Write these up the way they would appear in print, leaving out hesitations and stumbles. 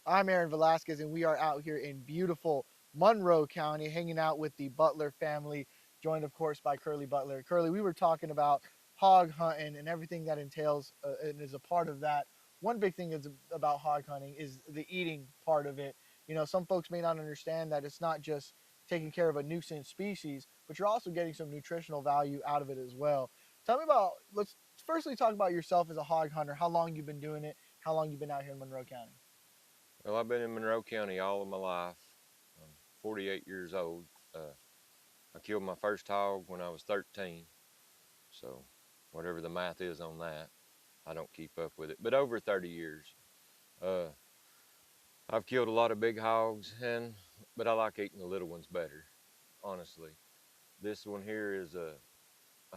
I'm Aaron Velasquez, and we are out here in beautiful Monroe County hanging out with the Butler family, joined, of course, by Curly Butler. Curly, we were talking about hog hunting and everything that entails and is a part of that. One big thing is about hog hunting is the eating part of it. You know, some folks may not understand that it's not just taking care of a nuisance species, but you're also getting some nutritional value out of it as well. Tell me about, let's firstly talk about yourself as a hog hunter, how long you've been doing it, how long you've been out here in Monroe County. Well, I've been in Monroe County all of my life. I'm 48 years old. I killed my first hog when I was 13. So, whatever the math is on that, I don't keep up with it. But over 30 years, uh, I've killed a lot of big hogs, but I like eating the little ones better, honestly. This one here is a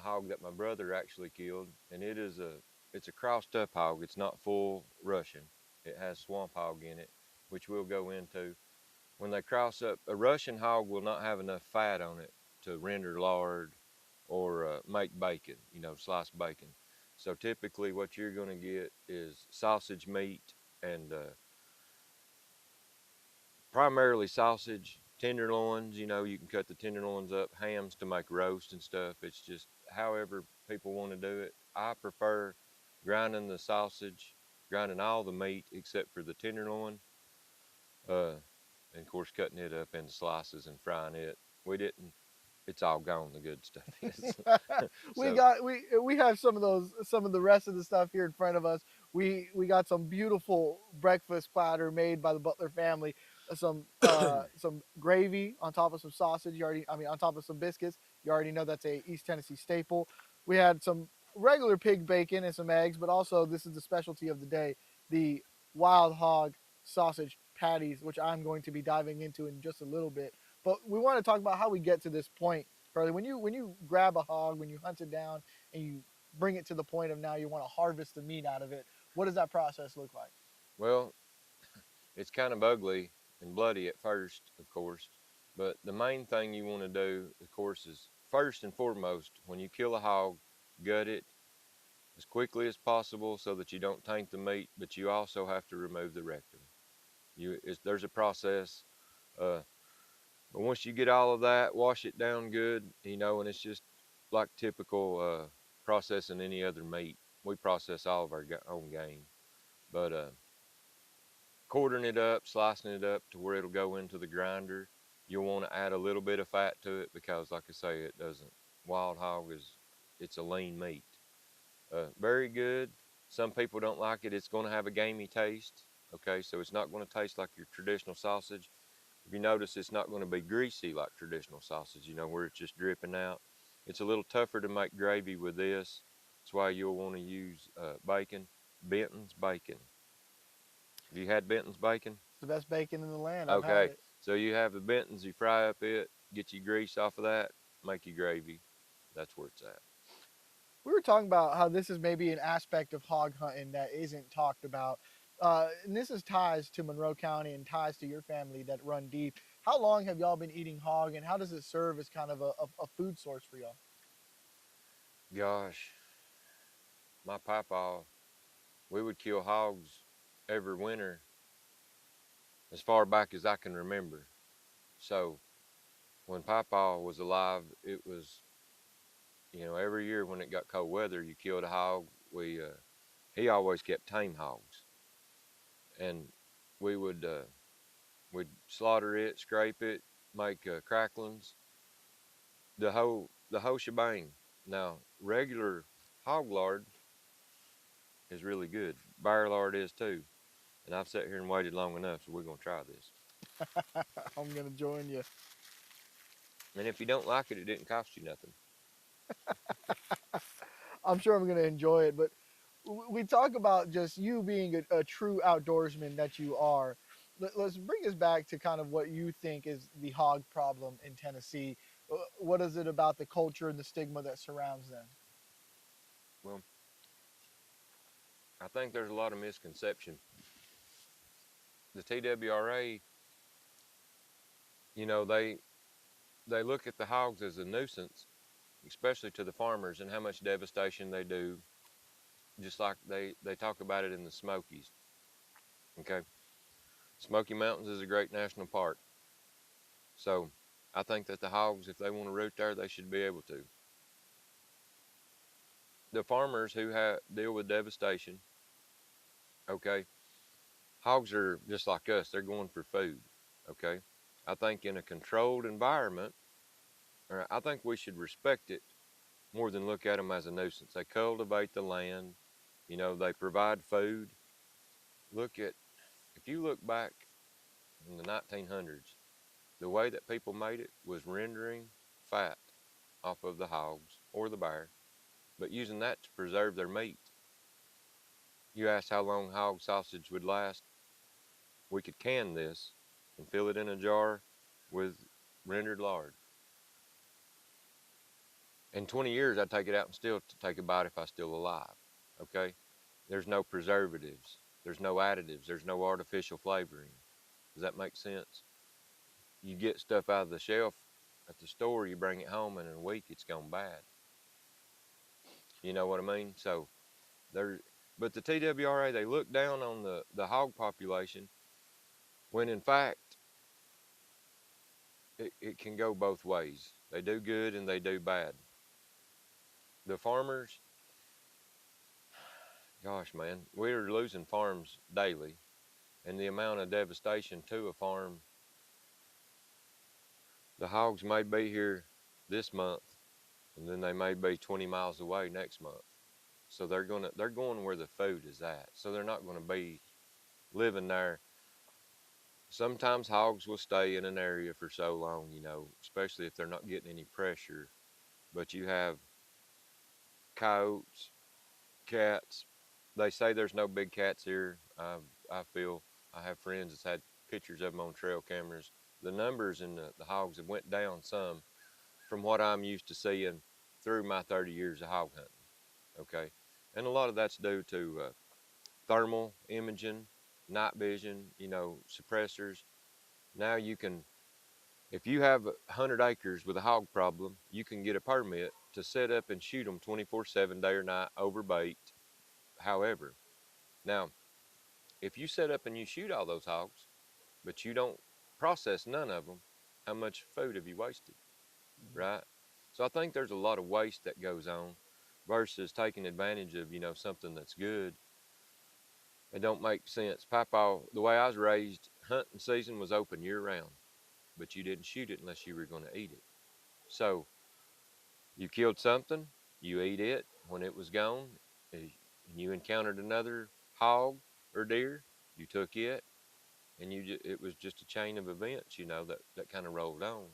hog that my brother actually killed, and it's a crossed up hog. It's not full Russian. It has swamp hog in it, which we'll go into. When they cross up, a Russian hog will not have enough fat on it to render lard or make bacon, sliced bacon. So typically, what you're going to get is sausage meat and primarily sausage, tenderloins. You can cut the tenderloins up, hams to make roast and stuff. It's just however people want to do it. I prefer grinding the sausage, grinding all the meat except for the tenderloin. Uh, and of course cutting it up into slices and frying it. We didn't. It's all gone. The good stuff is. we So got we have some of those, some of the rest of the stuff here in front of us. We got some beautiful breakfast platter made by the Butler family. Some gravy on top of some sausage. On top of some biscuits. You already know that's a East Tennessee staple. We had some regular pig bacon and some eggs, but also this is the specialty of the day, the wild hog sausage patties, which I'm going to be diving into in just a little bit. But we want to talk about how we get to this point, Carly. When you grab a hog, when you hunt it down and you bring it to the point of now you want to harvest the meat out of it, what does that process look like? well, it's kind of ugly and bloody at first, of course. But the main thing you want to do, of course, is first and foremost when you kill a hog, gut it as quickly as possible so that you don't taint the meat. But you also have to remove the rectum. There's a process. Uh, But once you get all of that, wash it down good, and it's just like typical processing any other meat. We process all of our own game, but quartering it up, slicing it up to where it'll go into the grinder. You'll want to add a little bit of fat to it because, like I say, it doesn't. Wild hog it's a lean meat. Very good. Some people don't like it. It's going to have a gamey taste. Okay, so it's not going to taste like your traditional sausage. If you notice, it's not going to be greasy like traditional sausage, where it's just dripping out. It's a little tougher to make gravy with this. That's why you'll want to use bacon, Benton's bacon. Have you had Benton's bacon? It's the best bacon in the land. I've had Okay, it. so you have the Benton's, you fry up it, get your grease off of that, make your gravy. That's where it's at. We were talking about how this is maybe an aspect of hog hunting that isn't talked about. And this is ties to Monroe County and ties to your family that run deep. How long have y'all been eating hog, and how does it serve as kind of a food source for y'all? Gosh, my papa, we would kill hogs every winter as far back as I can remember. So when Papa was alive, it was every year when it got cold weather, you killed a hog. He always kept tame hogs, and we would we'd slaughter it, scrape it, make cracklings, the whole shebang. Now regular hog lard is really good. Bear lard is too, and I've sat here and waited long enough, so we're gonna try this. I'm gonna join you. And if you don't like it, it didn't cost you nothing. I'm sure I'm gonna enjoy it. But we talk about just you being a true outdoorsman that you are. Let's bring us back to kind of what you think is the hog problem in Tennessee. What is it about the culture and the stigma that surrounds them? Well, I think there's a lot of misconception. The TWRA, you know, they look at the hogs as a nuisance, especially to the farmers, and how much devastation they do, just like they talk about it in the Smokies. Okay. Smoky Mountains is a great national park. So I think that the hogs, if they want to root there, they should be able to. The farmers who deal with devastation, okay, hogs are just like us. They're going for food, okay. I think in a controlled environment, or I think we should respect it more than look at them as a nuisance. They cultivate the land, they provide food. Look at, if you look back in the 1900s, the way that people made it was rendering fat off of the hogs or the bear, but using that to preserve their meat. You asked how long hog sausage would last. We could can this and fill it in a jar with rendered lard. In 20 years, I'd take it out and still take a bite if I was still alive. Okay? There's no preservatives. There's no additives. There's no artificial flavoring. Does that make sense? You get stuff out of the shelf at the store, you bring it home, and in a week it's gone bad. You know what I mean? So there, but the TWRA, they look down on the hog population when in fact it can go both ways. They do good and they do bad. The farmers, gosh man, we're losing farms daily, and the amount of devastation to a farm. The hogs may be here this month, and then they may be 20 miles away next month. So they're going where the food is at. So they're not going to be living there. Sometimes hogs will stay in an area for so long, especially if they're not getting any pressure. But you have coyotes, cats. They say there's no big cats here. I feel I have friends that's had pictures of them on trail cameras. The numbers in the hogs have went down some from what I'm used to seeing through my 30 years of hog hunting. Okay, and a lot of that's due to thermal imaging, night vision, suppressors. Now you can, if you have 100 acres with a hog problem, you can get a permit to set up and shoot them 24/7, day or night, over bait, however. Now, if you set up and you shoot all those hogs, but you don't process none of them, how much food have you wasted, right? So I think there's a lot of waste that goes on versus taking advantage of, something that's good. It don't make sense. Papa, the way I was raised, hunting season was open year round, but you didn't shoot it unless you were going to eat it. So you killed something, you eat it. When it was gone, and you encountered another hog or deer, you took it, and it was just a chain of events, that kind of rolled on.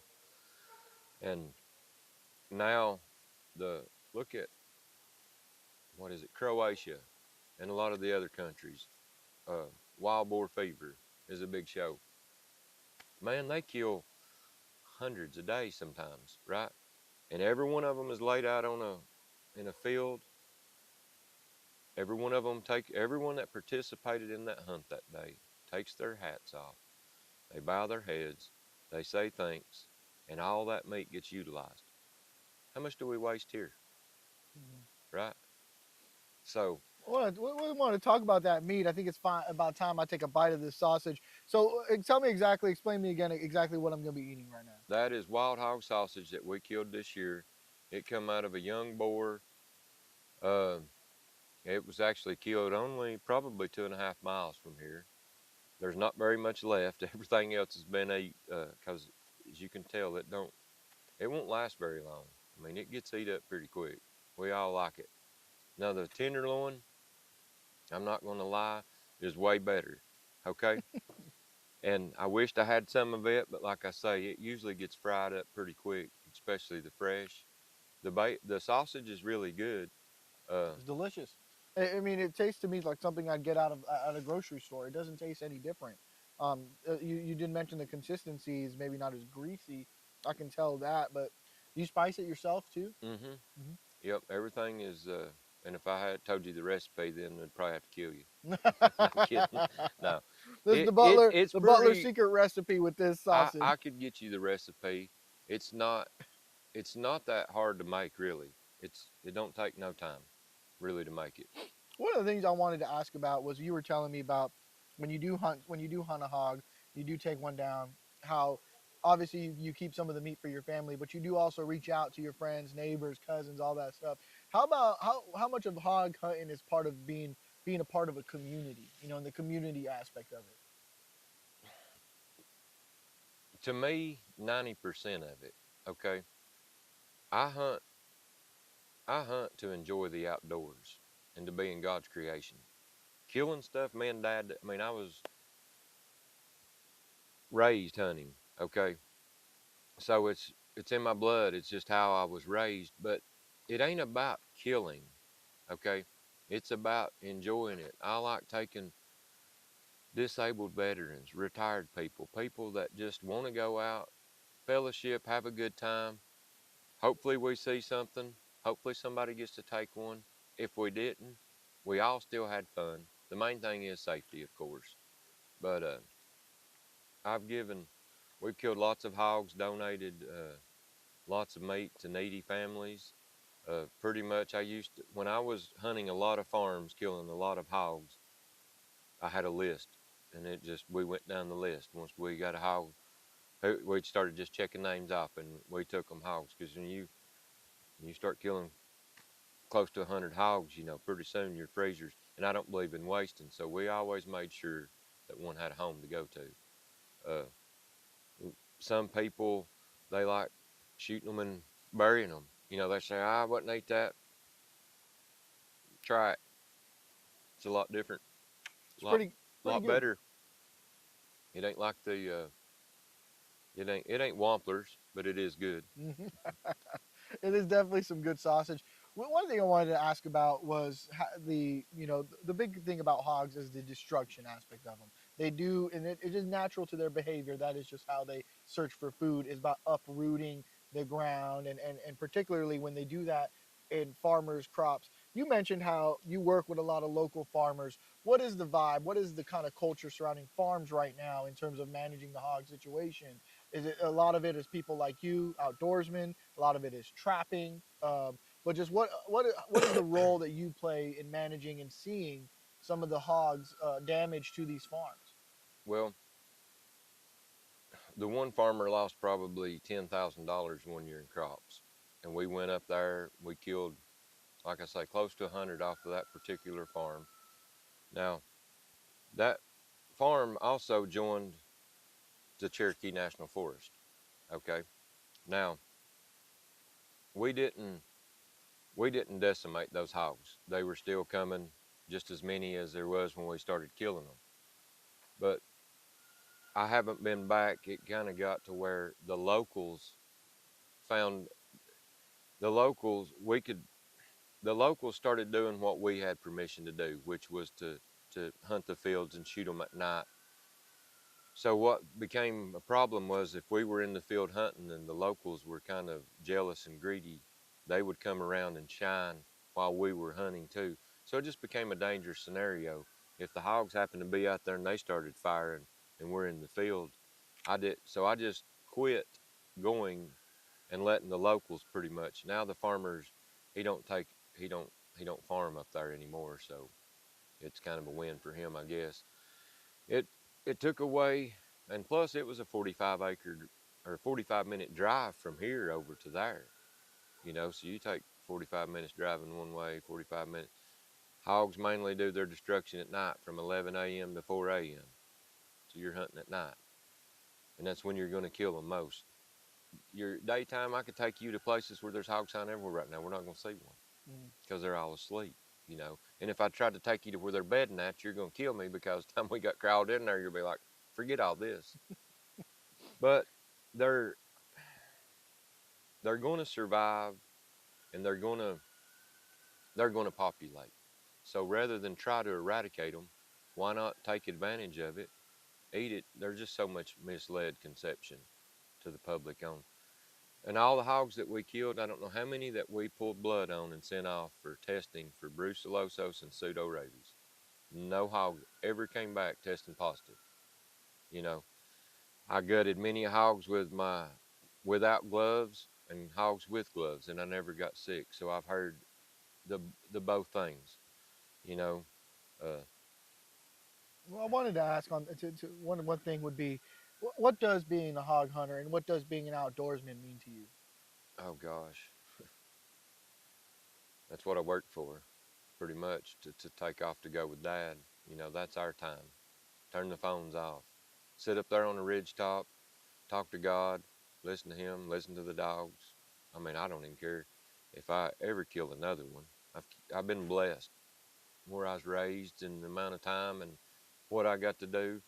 And now the look at, what is it, Croatia, and a lot of the other countries. Wild boar fever is a big show. Man, they kill hundreds a day sometimes, right? And every one of them is laid out in a field. Every one of them everyone that participated in that hunt that day takes their hats off. They bow their heads. They say thanks, and all that meat gets utilized. How much do we waste here, right? So We want to talk about that meat. I think it's about time I take a bite of this sausage. So tell me exactly, explain to me again exactly what I'm going to be eating right now. that is wild hog sausage that we killed this year. It come out of a young boar. Uh, it was actually killed only probably 2.5 miles from here. There's not very much left. Everything else has been ate because, as you can tell, it won't last very long. I mean, it gets eat up pretty quick. We all like it. Now the tenderloin, I'm not going to lie, is way better. Okay, and I wished I had some of it, but like I say, it usually gets fried up pretty quick, especially the fresh. The sausage is really good. It's delicious. I mean, it tastes to me like something I'd get out of at a grocery store. It doesn't taste any different. You did mention the consistency is maybe not as greasy. I can tell that, but you spice it yourself too. Mm-hmm. Mm-hmm. Yep, everything is. And if I had told you the recipe, then I'd probably have to kill you. Not kidding. No, This is it's the butler pretty. secret recipe with this sausage. I could get you the recipe. It's not it's not that hard to make, really. It don't take no time really to make it. One of the things I wanted to ask about was you were telling me about, when you do hunt a hog, you do take one down. How obviously you keep some of the meat for your family, but you do also reach out to your friends, neighbors, cousins, all that stuff. How about how much of hog hunting is part of being a part of a community? You know, in the community aspect of it. To me, 90% of it. Okay, I hunt. I hunt to enjoy the outdoors and to be in God's creation. Killing stuff, me and Dad. I mean, I was raised hunting. Okay, so it's in my blood. It's just how I was raised. But it ain't about killing. Okay, it's about enjoying it. I like taking disabled veterans, retired people, people that just want to go out, fellowship, have a good time. Hopefully, we see something. Hopefully, somebody gets to take one. If we didn't, we all still had fun. The main thing is safety, of course. But I've given, we've killed lots of hogs, donated lots of meat to needy families. Pretty much, I used to, when I was hunting a lot of farms, killing a lot of hogs, I had a list, and it just we went down the list. Once we got a hog, we started just checking names off, and we took them hogs because when you start killing close to 100 hogs, you know, pretty soon your freezers, and I don't believe in wasting, so we always made sure that one had a home to go to. Uh, some people, they like shooting them and burying them. You know, they say, I wouldn't eat that. Try it. It's a lot different, It's lot, pretty lot good. better. It ain't like it ain't Wamplers, but it is good. It is definitely some good sausage. One thing I wanted to ask about was the the big thing about hogs is the destruction aspect of them. They do, and it is natural to their behavior. That is just how they search for food. Is about uprooting the ground, and particularly when they do that in farmers' crops. You mentioned how you work with a lot of local farmers. What is the vibe? What is the kind of culture surrounding farms right now in terms of managing the hog situation? Is it a lot of it is people like you, outdoorsmen? A lot of it is trapping. But just what is the role that you play in managing and seeing some of the hogs damage to these farms? Well, the one farmer lost probably $10,000 one year in crops, and we went up there. We killed, like I say, close to 100 off of that particular farm. Now, that farm also joined the Cherokee National Forest. Okay. Now, we didn't we didn't decimate those hogs. They were still coming, just as many as there was when we started killing them. But I haven't been back. It kind of got to where found the locals we could the locals started doing what we had permission to do, which was to hunt the fields and shoot them at night. So what became a problem was if we were in the field hunting and the locals were kind of jealous and greedy, they would come around and shine while we were hunting too. So it just became a dangerous scenario. If the hogs happened to be out there and they started firing and we're in the field, I just quit going and letting the locals pretty much. Now the farmers, he don't take he don't farm up there anymore, so it's kind of a win for him, I guess. It it took away, and plus it was a 45-acre or 45-minute drive from here over to there. You know, so you take 45 minutes driving one way, 45 minutes. Hogs mainly do their destruction at night from 11 a.m. to 4 a.m. So you're hunting at night, and that's when you're going to kill them most. Your daytime, I could take you to places where there's hogs hunting everywhere right now. We're not going to see one Mm. because they're all asleep. You know, and if I tried to take you to where they're bedding at, you're going to kill me because the time we got crowded in there, you'll be like, forget all this. But they're they're going to survive, and they're going to populate. So rather than try to eradicate them, why not take advantage of it, eat it? There's just so much misled conception to the public on. And all the hogs that we killed, I don't know how many that we pulled blood on and sent off for testing for brucellosis and pseudo rabies. No hog ever came back testing positive. You know, I gutted many hogs without gloves and hogs with gloves, and I never got sick. So I've heard the the both things. You know, uh, Well, I wanted to ask on one thing would be, what does being a hog hunter and what does being an outdoorsman mean to you? Oh gosh, that's what I worked for, pretty much, to take off to go with Dad. You know, that's our time. Turn the phones off. Sit up there on the ridge top, talk to God, listen to Him, listen to the dogs. I mean, I don't even care if I ever kill another one. I've I've been blessed where I was raised and the amount of time and what I got to do.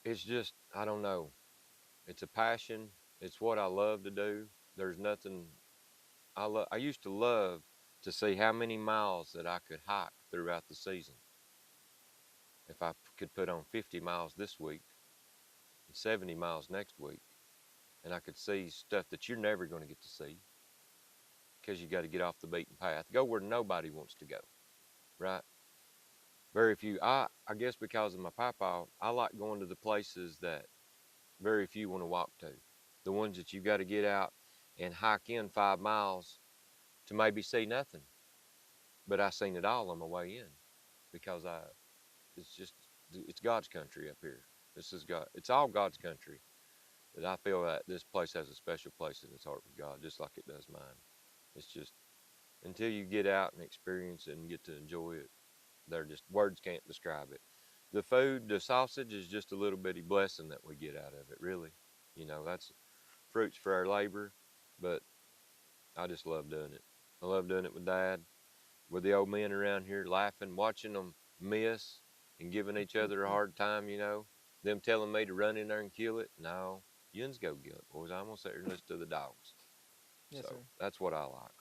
It's just, I don't know. It's a passion. It's what I love to do. There's nothing I used to love to see how many miles that I could hike throughout the season. If I could put on 50 miles this week and 70 miles next week, and I could see stuff that you're never going to get to see because you got to get off the beaten path, go where nobody wants to go, right? Very few. I guess because of my papa, I like going to the places that very few want to walk to. The ones that you got to get out and hike in 5 miles to maybe see nothing. But I seen it all on my way in because it's just, it's God's country up here. This is God. It's all God's country. That I feel that this place has a special place in its heart with God, just like it does mine. It's just until you get out and experience it and get to enjoy it, they're just words can't describe it. The food, the sausage is just a little bitty blessing that we get out of it, really. You know, that's fruits for our labor, but I just love doing it. I love doing it with Dad, with the old men around here laughing, watching them miss and giving each other a hard time, you know. Them telling me to run in there and kill it. No, yuns go kill it, boys. I'm going to sit here and listen to the dogs. Yes, sir. So that's what I like.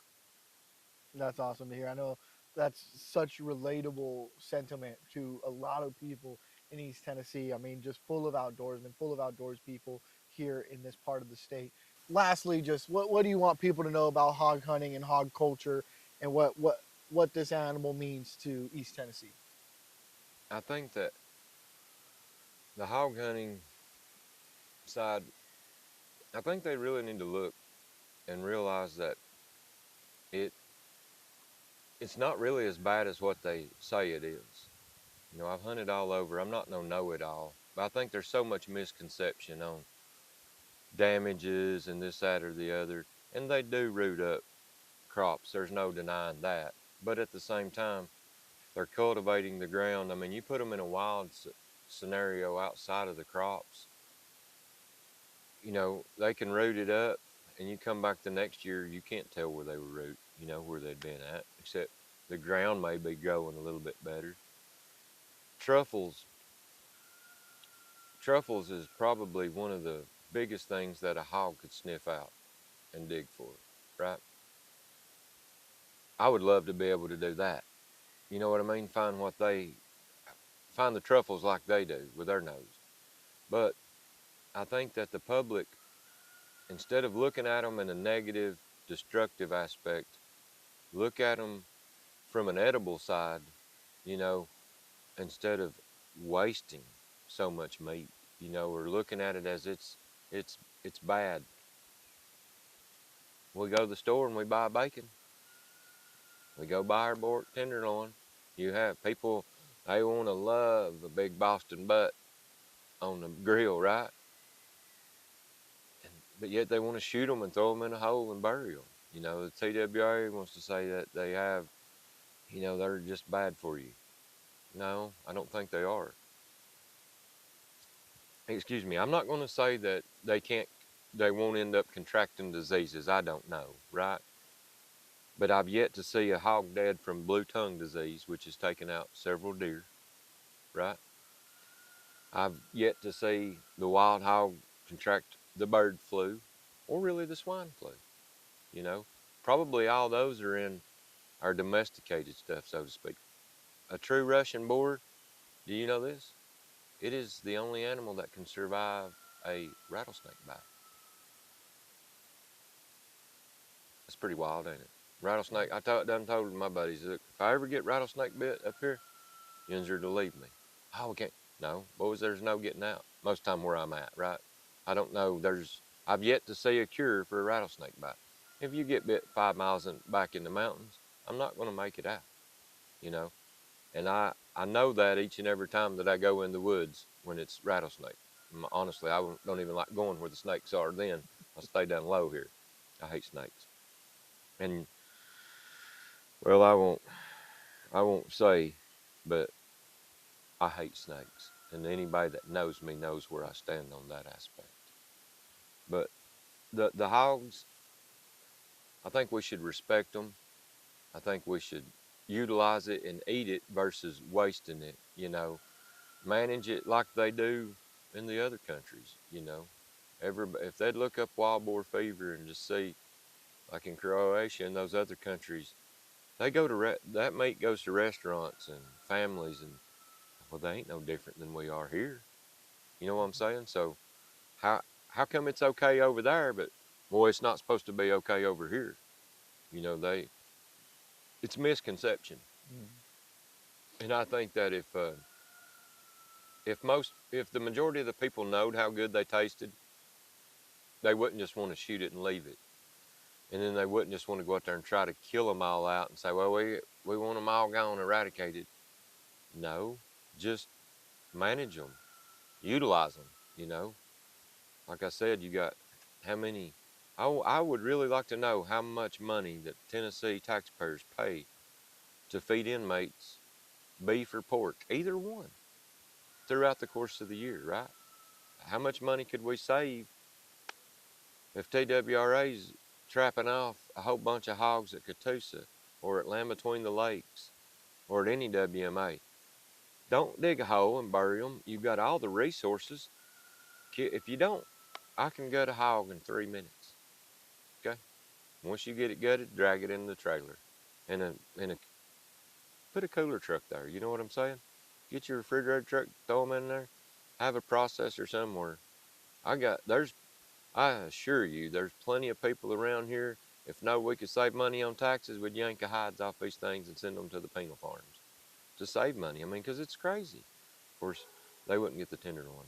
That's awesome to hear. I know that's such relatable sentiment to a lot of people in East Tennessee. I mean, just full of outdoorsmen, full of outdoors people here in this part of the state. Lastly, just what do you want people to know about hog hunting and hog culture and what this animal means to East Tennessee? I think that the hog hunting side, I think they really need to look and realize that it it's not really as bad as what they say it is. You know, I've hunted all over. I'm not no know-it-all, but I think there's so much misconception on damages and this, that, or the other. And they do root up crops. There's no denying that. But at the same time, they're cultivating the ground. I mean, you put them in a wild scenario outside of the crops, you know, they can root it up and you come back the next year, you can't tell where they were root, you know, where they'd been at, except the ground may be growing a little bit better. Truffles, truffles is probably one of the biggest things that a hog could sniff out and dig for, right? I would love to be able to do that. You know what I mean? Find the truffles like they do with their nose. But I think that the public, instead of looking at them in a negative, destructive aspect, look at them from an edible side, you know, instead of wasting so much meat, you know, or looking at it as it's bad. We go to the store and we buy bacon. We go buy our pork tenderloin. You have people, they want to love a big Boston butt on the grill, right? But yet they want to shoot them and throw them in a hole and bury them. You know, the TWA wants to say that they have, you know, they're just bad for you. No, I don't think they are. Excuse me, I'm not going to say that they won't end up contracting diseases. I don't know, right? But I've yet to see a hog dead from blue tongue disease, which has taken out several deer, right? I've yet to see the wild hog contract the bird flu or really the swine flu, you know? Probably all those are in our domesticated stuff, so to speak. A true Russian boar, do you know this? It is the only animal that can survive a rattlesnake bite. That's pretty wild, ain't it? Rattlesnake, done told my buddies, look, if I ever get rattlesnake bit up here, yous are to leave me. Oh, we can't. No, boys, there's no getting out. Most time where I'm at, right? I don't know. I've yet to see a cure for a rattlesnake bite. If you get bit 5 miles back in the mountains, I'm not going to make it out, you know. And I I know that each and every time that I go in the woods when it's rattlesnake. Honestly, I don't even like going where the snakes are. Then I stay down low here. I hate snakes. And well, I won't say, but I hate snakes. And anybody that knows me knows where I stand on that aspect. But the hogs, I think we should respect them. I think we should utilize it and eat it versus wasting it. Manage it like they do in the other countries. If they'd look up wild boar fever and just see, like in Croatia and those other countries, they go to that meat goes to restaurants and families, and well, they ain't no different than we are here. You know what I'm saying? So how how come it's okay over there, but boy, it's not supposed to be okay over here? You know, they it's misconception, Mm. and I think that if the majority of the people knowed how good they tasted, they wouldn't just want to shoot it and leave it, and then they wouldn't just want to go out there and try to kill them all out and say, well, we want them all gone, eradicated. No, just manage them, utilize them. You know, like I said, you got how many? I would really like to know how much money that Tennessee taxpayers pay to feed inmates beef or pork, either one, throughout the course of the year, right? How much money could we save if TWRA's trapping off a whole bunch of hogs at Catoosa or at Land Between the Lakes or at any WMA? Don't dig a hole and bury them. You've got all the resources. If you don't, I can gut a hog in 3 minutes. Okay. Once you get it gutted, drag it in the trailer, and put a cooler truck there. You know what I'm saying? Get your refrigerator truck, throw them in there, have a processor somewhere. There's I assure you, there's plenty of people around here. If no, we could save money on taxes, we'd yank the hides off these things and send them to the penal farms to save money. I mean, because it's crazy. Of course, they wouldn't get the tenderloin.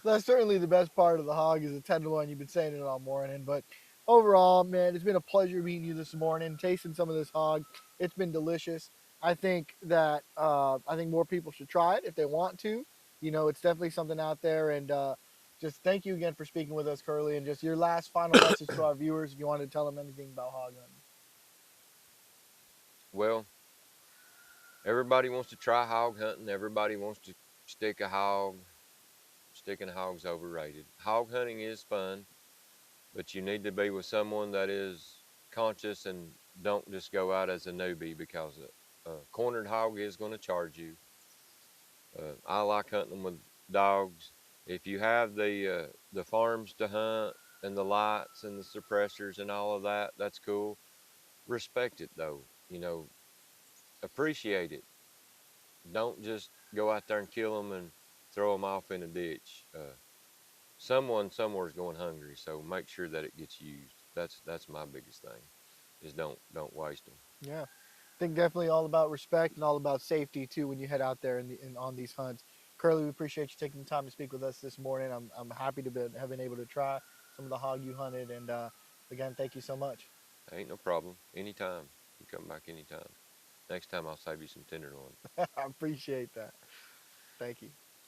That's certainly the best part of the hog is the tenderloin. You've been saying it all morning, but overall, man, it's been a pleasure meeting you this morning, tasting some of this hog. It's been delicious. I think more people should try it if they want to. It's definitely something out there, and just thank you again for speaking with us, Curly, and just your last final message to our viewers if you wanted to tell them anything about hog hunting. Well, everybody wants to try hog hunting. Everybody wants to stick a hog. Sticking a hog's overrated. Hog hunting is fun, but you need to be with someone that is conscious and don't just go out as a newbie because a cornered hog is going to charge you. I like hunting them with dogs. If you have the farms to hunt and the lights and the suppressors and all of that, that's cool. Respect it though. Appreciate it. Don't just go out there and kill them and throw them off in a ditch. Someone somewhere is going hungry, so make sure that it gets used. That's my biggest thing. Is don't waste them. Yeah, I think definitely all about respect and all about safety too when you head out there and on these hunts. Curly, we appreciate you taking the time to speak with us this morning. I'm happy to have been able to try some of the hog you hunted, and again, thank you so much. Ain't no problem. Anytime. You come back anytime. Next time I'll save you some tenderloin. I appreciate that. Thank you.